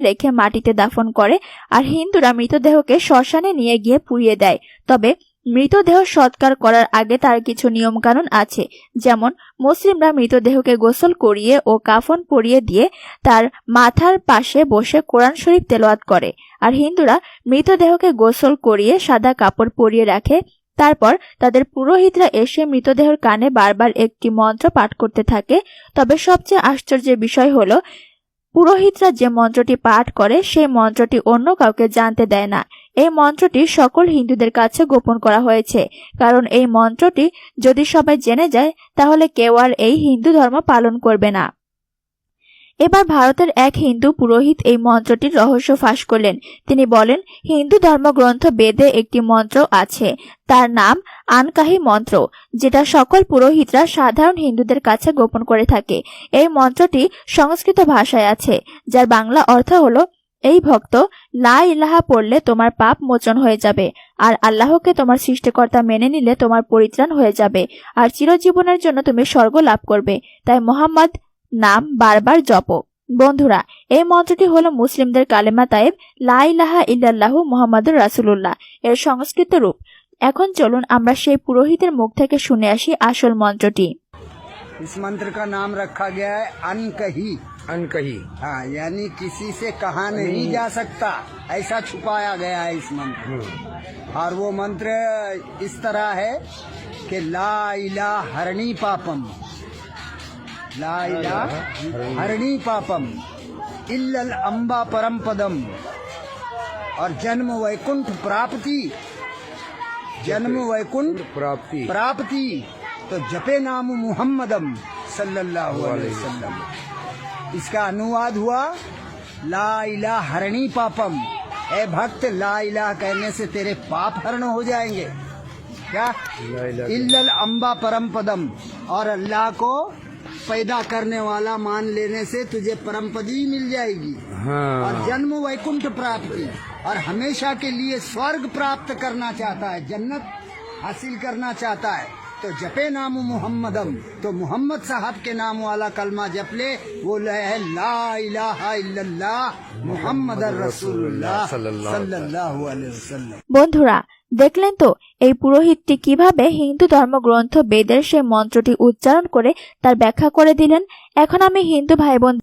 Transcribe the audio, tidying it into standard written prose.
রেখে মাটিতে দাফন করে, আর হিন্দুরা মৃতদেহকে শ্মশানে নিয়ে গিয়ে পুড়িয়ে দেয়। তবে মৃতদেহ সৎকার করার আগে তার কিছু নিয়ম কানুন আছে। যেমন মুসলিমরা মৃতদেহকে গোসল করিয়ে ও কাফন পরিয়ে দিয়ে তার মাথার পাশে বসে কোরআন শরীফ তেলাওয়াত করে, আর হিন্দুরা মৃতদেহকে গোসল করিয়ে সাদা কাপড় পরিয়ে রাখে। তারপর তাদের পুরোহিতরা এসে মৃতদেহের কানে বারবার একটি মন্ত্র পাঠ করতে থাকে। তবে সবচেয়ে আশ্চর্যের বিষয় হলো, পুরোহিতরা যে মন্ত্রটি পাঠ করে সেই মন্ত্রটি অন্য কাউকে জানতে দেয় না। এই মন্ত্রটি সকল হিন্দুদের কাছে গোপন করা হয়েছে, কারণ এই মন্ত্রটি যদি সবাই জেনে যায় তাহলে কেউ আর এই হিন্দু ধর্ম পালন করবে না। এবার ভারতের এক হিন্দু পুরোহিত এই মন্ত্রটির রহস্য ফাঁস করলেন। তিনি বলেন, হিন্দু ধর্মগ্রন্থ বেদে একটি মন্ত্র আছে, তার নাম আনকাহি মন্ত্র, যেটা সকল পুরোহিতরা সাধারণ হিন্দুদের কাছে গোপন করে থাকে। এই মন্ত্রটি সংস্কৃত ভাষায় আছে, যার বাংলা অর্থ হলো, এই ভক্ত, লা ইলাহা পড়লে তোমার পাপ মোচন হয়ে যাবে, আর আল্লাহকে তোমার সৃষ্টিকর্তা মেনে নিলে তোমার পরিত্রাণ হয়ে যাবে, আর চিরজীবনের জন্য তুমি স্বর্গ লাভ করবে। তাই মোহাম্মদ নাম বারবার জপো। বন্ধুরা, এই মন্ত্রটি হলো মুসলিমদের কালেমা তায়েব, লা ইলাহা ইল্লাল্লাহু মুহাম্মাদুর রাসূলুল্লাহ এর সংস্কৃত রূপ। এখন চলুন আমরা সেই পুরোহিতের মুখ থেকে শুনে আসি আসল মন্ত্রটি। इस मंत्र का नाम रखा गया है अनकही। अनकही। हाँ, यानी किसी से कहा नहीं जा सकता, ऐसा छुपाया गया है इस मंत्र। और वो मंत्र इस तरह है कि ला इलाहा हरणी पापम, ला इलाहा हरणी पापम इल्लल अम्बा परम पदम, और जन्म वैकुंठ प्राप्ति, जन्म वैकुंठ प्राप्ति प्राप्ति, तो जपे नाम मुहम्मदम सल्लल्लाहु अलैहि वसल्लम। इसका अनुवाद हुआ, ला इलाहा हरणी पापम, ए भक्त, ला इलाहा कहने से तेरे पाप हरण हो जाएंगे। क्या? इल्लल अम्बा परम पदम, और अल्लाह को पैदा करने वाला मान लेने से तुझे परम पदी मिल जाएगी। हाँ। और जन्म वैकुंठ प्राप्ति, और हमेशा के लिए स्वर्ग प्राप्त करना चाहता है, जन्नत हासिल करना चाहता है, तो जपे नाम मुहम्मदम, तो मुहम्मद साहब के नाम वाला कलमा जप ले, वो है ला इलाहा इल्लल्लाह मुहम्मदुर रासूलुल्लाह सल्लल्लाहु अलैहि वसल्लम। বন্ধুরা, দেখলেন তো এই পুরোহিতটি কিভাবে হিন্দু ধর্মগ্রন্থ বেদের সেই মন্ত্রটি উচ্চারণ করে তার ব্যাখ্যা করে দিলেন। এখন আমি হিন্দু ভাই বোন